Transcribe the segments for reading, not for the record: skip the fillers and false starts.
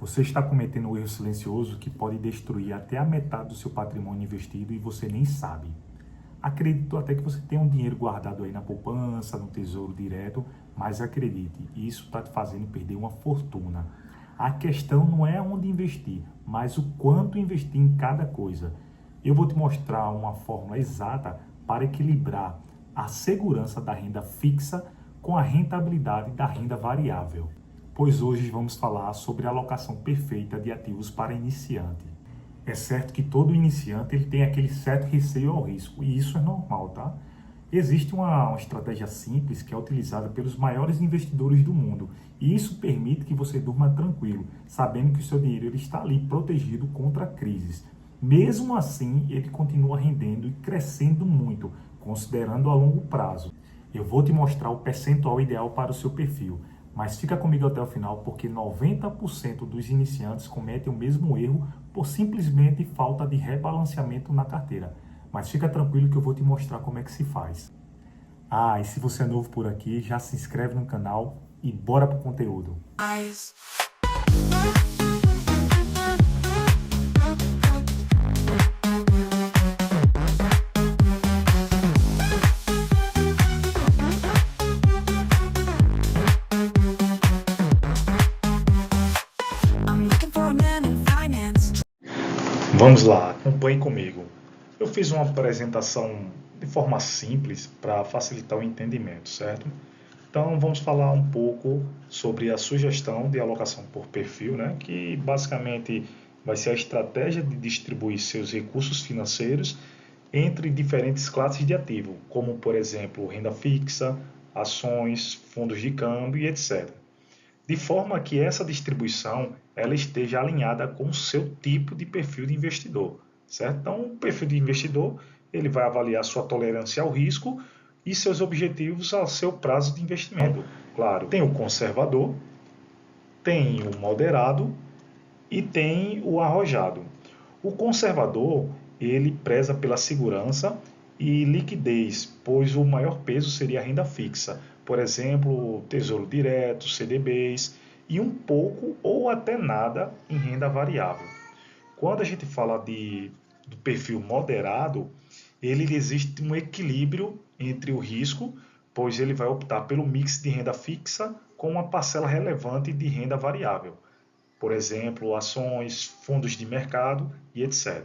Você está cometendo um erro silencioso que pode destruir até a metade do seu patrimônio investido e você nem sabe. Acredito até que você tenha um dinheiro guardado aí na poupança, no tesouro direto, mas acredite, isso está te fazendo perder uma fortuna. A questão não é onde investir, mas o quanto investir em cada coisa. Eu vou te mostrar uma fórmula exata para equilibrar a segurança da renda fixa com a rentabilidade da renda variável. Pois hoje vamos falar sobre a alocação perfeita de ativos para iniciante. É certo que todo iniciante ele tem aquele certo receio ao risco, e isso é normal, tá? Existe uma estratégia simples que é utilizada pelos maiores investidores do mundo, e isso permite que você durma tranquilo, sabendo que o seu dinheiro ele está ali protegido contra crises. Mesmo assim, ele continua rendendo e crescendo muito, considerando a longo prazo. Eu vou te mostrar o percentual ideal para o seu perfil, mas fica comigo até o final porque 90% dos iniciantes cometem o mesmo erro por simplesmente falta de rebalanceamento na carteira. Mas fica tranquilo que eu vou te mostrar como é que se faz. E se você é novo por aqui, já se inscreve no canal e bora pro conteúdo. Vamos lá, acompanhe comigo. Eu fiz uma apresentação de forma simples para facilitar o entendimento, certo? Então vamos falar um pouco sobre a sugestão de alocação por perfil, né? Que basicamente vai ser a estratégia de distribuir seus recursos financeiros entre diferentes classes de ativo, como por exemplo renda fixa, ações, fundos de câmbio e etc. De forma que essa distribuição ela esteja alinhada com o seu tipo de perfil de investidor, certo? Então, o perfil de investidor ele vai avaliar sua tolerância ao risco e seus objetivos ao seu prazo de investimento. Claro, tem o conservador, tem o moderado e tem o arrojado. O conservador ele preza pela segurança e liquidez, pois o maior peso seria a renda fixa, por exemplo, tesouro direto, CDBs e um pouco ou até nada em renda variável. Quando a gente fala do perfil moderado, ele existe um equilíbrio entre o risco, pois ele vai optar pelo mix de renda fixa com uma parcela relevante de renda variável, por exemplo, ações, fundos de mercado e etc.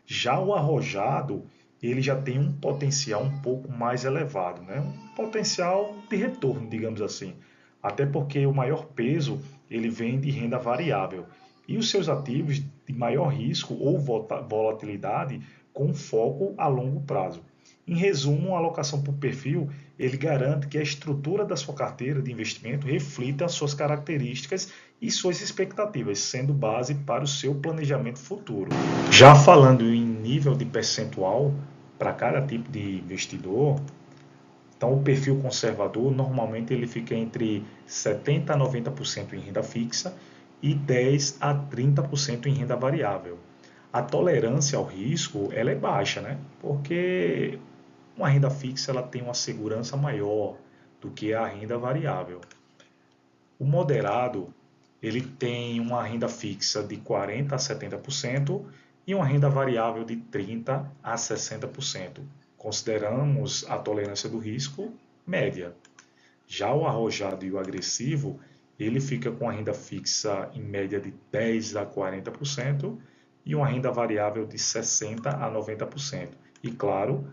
Já o arrojado, ele já tem um potencial um pouco mais elevado, né? Um potencial de retorno, digamos assim. Até porque o maior peso ele vem de renda variável e os seus ativos de maior risco ou volatilidade com foco a longo prazo. Em resumo, a alocação por perfil ele garante que a estrutura da sua carteira de investimento reflita as suas características e suas expectativas, sendo base para o seu planejamento futuro. Já falando em nível de percentual para cada tipo de investidor, então o perfil conservador normalmente ele fica entre 70 a 90% em renda fixa e 10 a 30% em renda variável. A tolerância ao risco ela é baixa, né? Porque uma renda fixa ela tem uma segurança maior do que a renda variável. O moderado ele tem uma renda fixa de 40 a 70% e uma renda variável de 30 a 60%. Consideramos a tolerância do risco média. Já o arrojado e o agressivo, ele fica com a renda fixa em média de 10 a 40% e uma renda variável de 60 a 90%. E claro,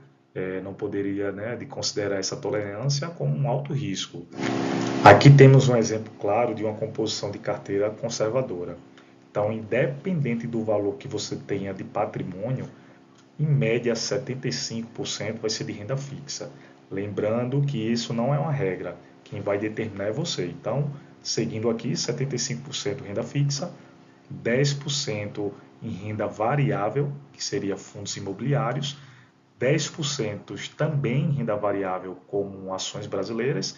não poderia de considerar essa tolerância como um alto risco. Aqui temos um exemplo claro de uma composição de carteira conservadora. Então, independente do valor que você tenha de patrimônio, em média 75% vai ser de renda fixa. Lembrando que isso não é uma regra, quem vai determinar é você. Então, seguindo aqui, 75% renda fixa, 10% em renda variável, que seria fundos imobiliários, 10% também em renda variável, como ações brasileiras,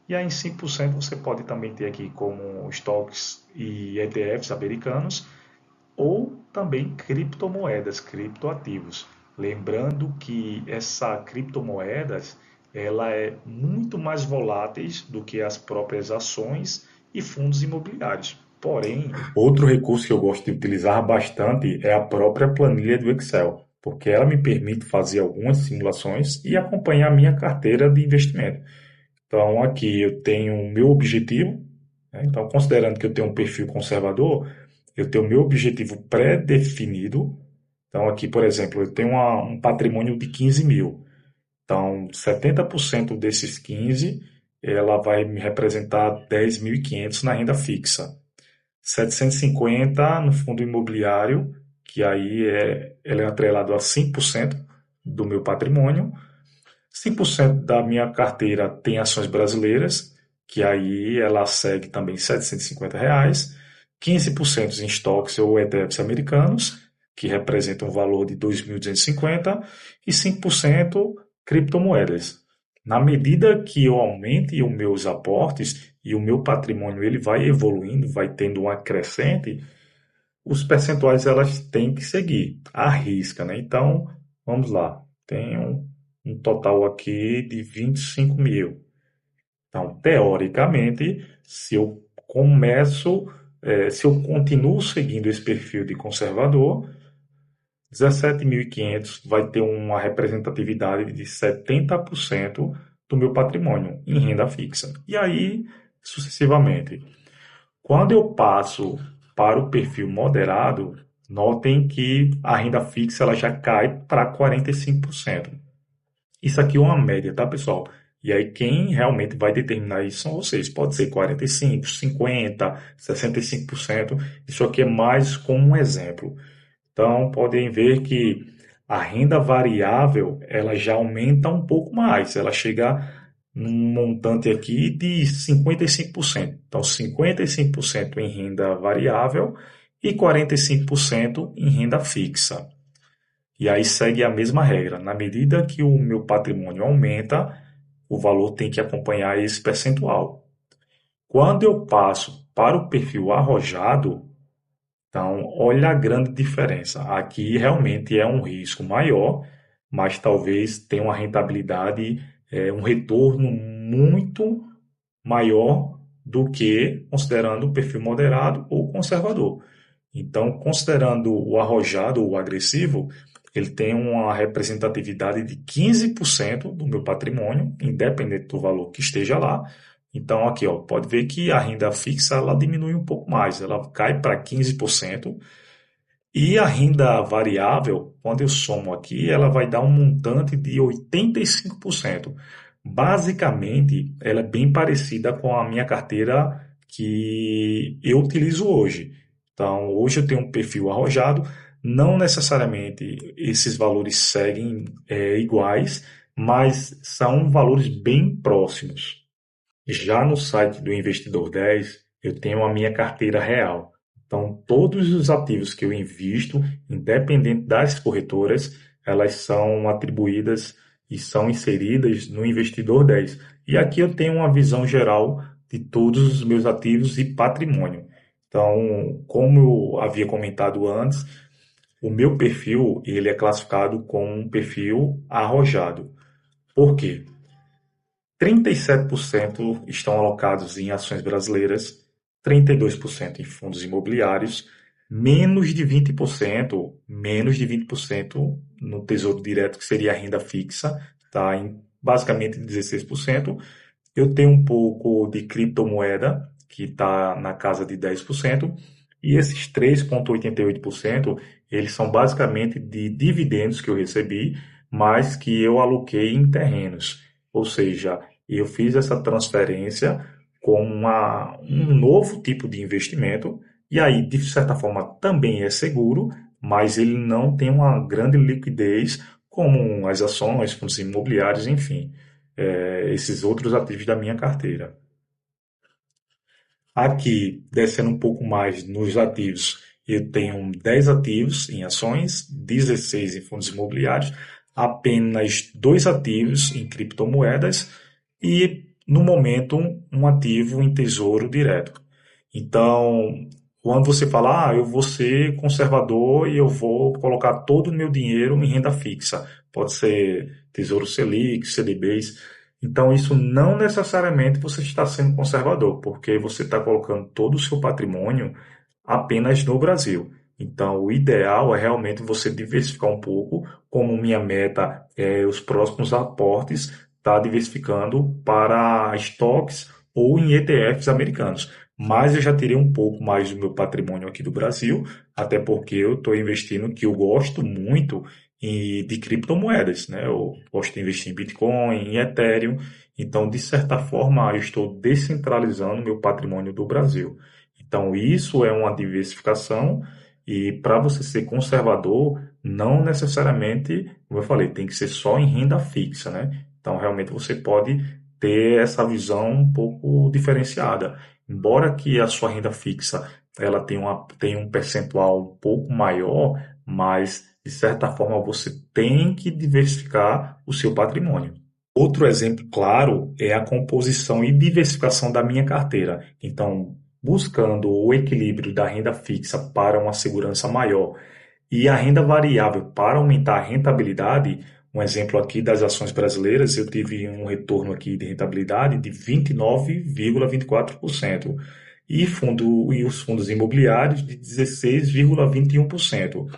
e aí em 5% você pode também ter aqui como estoques e ETFs americanos, ou também criptomoedas, criptoativos. Lembrando que essa criptomoedas ela é muito mais voláteis do que as próprias ações e fundos imobiliários. Porém, Outro recurso que eu gosto de utilizar bastante é a própria planilha do Excel, porque ela me permite fazer algumas simulações e acompanhar a minha carteira de investimento. Então, aqui eu tenho o meu objetivo, né? Então, considerando que eu tenho um perfil conservador, eu tenho o meu objetivo pré-definido. Então, aqui, por exemplo, eu tenho um patrimônio de 15 mil. Então, 70% desses 15, ela vai me representar 10.500 na renda fixa. 750 no fundo imobiliário, que aí ele é atrelado a 5% do meu patrimônio. 5% da minha carteira tem ações brasileiras, que aí ela segue também R$ 750. 15% em estoques ou ETFs americanos, que representam um valor de 2.250, e 5% criptomoedas. Na medida que eu aumente os meus aportes e o meu patrimônio ele vai evoluindo, vai tendo uma crescente, os percentuais elas têm que seguir, à risca, né? Então, vamos lá. Tenho um total aqui de 25 mil. Então, teoricamente, se eu começo, se eu continuo seguindo esse perfil de conservador, 17.500 vai ter uma representatividade de 70% do meu patrimônio em renda fixa. E aí, sucessivamente. Quando eu passo para o perfil moderado, notem que a renda fixa ela já cai para 45%. Isso aqui é uma média, tá, pessoal? E aí quem realmente vai determinar isso são vocês. Pode ser 45, 50, 65%. Isso aqui é mais como um exemplo. Então, podem ver que a renda variável, ela já aumenta um pouco mais. Ela chega num montante aqui de 55%. Então, 55% em renda variável e 45% em renda fixa. E aí segue a mesma regra. Na medida que o meu patrimônio aumenta, o valor tem que acompanhar esse percentual. Quando eu passo para o perfil arrojado, então olha a grande diferença. Aqui realmente é um risco maior, mas talvez tenha uma rentabilidade, um retorno muito maior do que considerando o perfil moderado ou conservador. Então, considerando o arrojado ou o agressivo, ele tem uma representatividade de 15% do meu patrimônio, independente do valor que esteja lá. Então, aqui, ó, pode ver que a renda fixa ela diminui um pouco mais, ela cai para 15%. E a renda variável, quando eu somo aqui, ela vai dar um montante de 85%. Basicamente, ela é bem parecida com a minha carteira que eu utilizo hoje. Então, hoje eu tenho um perfil arrojado, não necessariamente esses valores seguem iguais, mas são valores bem próximos. Já no site do Investidor 10, eu tenho a minha carteira real. Então, todos os ativos que eu invisto, independente das corretoras, elas são atribuídas e são inseridas no Investidor 10. E aqui eu tenho uma visão geral de todos os meus ativos e patrimônio. Então, como eu havia comentado antes, o meu perfil ele é classificado como um perfil arrojado. Por quê? 37% estão alocados em ações brasileiras, 32% em fundos imobiliários, menos de 20% no Tesouro Direto, que seria a renda fixa, tá? Em basicamente 16%. Eu tenho um pouco de criptomoeda, que está na casa de 10%, e esses 3,88%, eles são basicamente de dividendos que eu recebi, mas que eu aloquei em terrenos. Ou seja, eu fiz essa transferência com um novo tipo de investimento, e aí, de certa forma, também é seguro, mas ele não tem uma grande liquidez como as ações, fundos imobiliários, enfim, esses outros ativos da minha carteira. Aqui, descendo um pouco mais nos ativos, eu tenho 10 ativos em ações, 16 em fundos imobiliários, apenas 2 ativos em criptomoedas e, no momento, um ativo em tesouro direto. Então, quando você fala, eu vou ser conservador e eu vou colocar todo o meu dinheiro em renda fixa, pode ser Tesouro Selic, CDBs, Então, isso não necessariamente você está sendo conservador, porque você está colocando todo o seu patrimônio apenas no Brasil. Então, o ideal é realmente você diversificar um pouco, como minha meta é os próximos aportes, tá diversificando para estoques ou em ETFs americanos. Mas eu já tirei um pouco mais do meu patrimônio aqui do Brasil, até porque eu estou investindo que eu gosto muito de criptomoedas, né? Eu gosto de investir em Bitcoin, em Ethereum. Então, de certa forma, eu estou descentralizando meu patrimônio do Brasil. Então, isso é uma diversificação e para você ser conservador, não necessariamente, como eu falei, tem que ser só em renda fixa, né? Então, realmente você pode ter essa visão um pouco diferenciada. Embora que a sua renda fixa ela tenha um percentual um pouco maior, mas de certa forma você tem que diversificar o seu patrimônio. Outro exemplo claro é a composição e diversificação da minha carteira. Então, buscando o equilíbrio da renda fixa para uma segurança maior e a renda variável para aumentar a rentabilidade, um exemplo aqui das ações brasileiras, eu tive um retorno aqui de rentabilidade de 29,24% e os fundos imobiliários de 16,21%.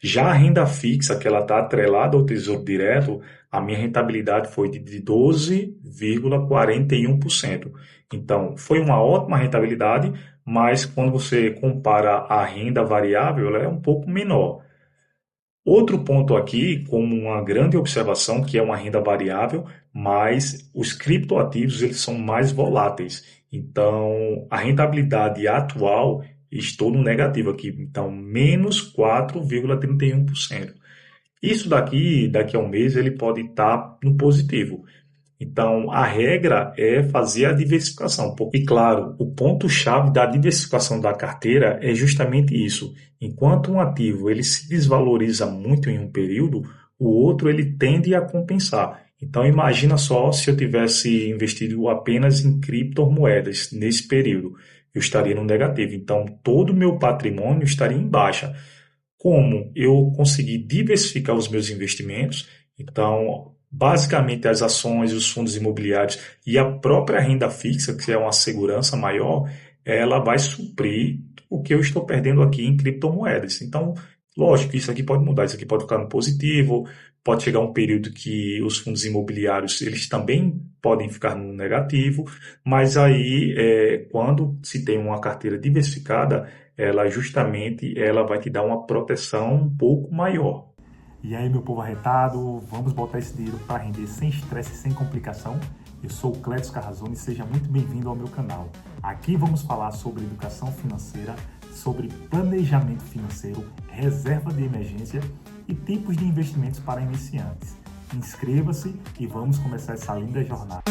Já a renda fixa, que ela está atrelada ao Tesouro Direto, a minha rentabilidade foi de 12,41%. Então, foi uma ótima rentabilidade, mas quando você compara a renda variável, ela é um pouco menor. Outro ponto aqui, como uma grande observação, que é uma renda variável, mas os criptoativos eles são mais voláteis. Então, a rentabilidade atual, estou no negativo aqui, então menos 4,31%. Isso daqui a um mês, ele pode estar no positivo. Então, a regra é fazer a diversificação. E, claro, o ponto-chave da diversificação da carteira é justamente isso. Enquanto um ativo ele se desvaloriza muito em um período, o outro ele tende a compensar. Então, imagina só se eu tivesse investido apenas em criptomoedas nesse período. Eu estaria no negativo. Então, todo o meu patrimônio estaria em baixa. Como eu consegui diversificar os meus investimentos, então, basicamente as ações, os fundos imobiliários e a própria renda fixa, que é uma segurança maior, ela vai suprir o que eu estou perdendo aqui em criptomoedas. Então, lógico, isso aqui pode mudar, isso aqui pode ficar no positivo, pode chegar um período que os fundos imobiliários eles também podem ficar no negativo, mas aí, quando se tem uma carteira diversificada, ela vai te dar uma proteção um pouco maior. E aí, meu povo arretado, vamos botar esse dinheiro para render sem estresse e sem complicação? Eu sou o Clécio Carrazone e seja muito bem-vindo ao meu canal. Aqui vamos falar sobre educação financeira, sobre planejamento financeiro, reserva de emergência e tipos de investimentos para iniciantes. Inscreva-se e vamos começar essa linda jornada.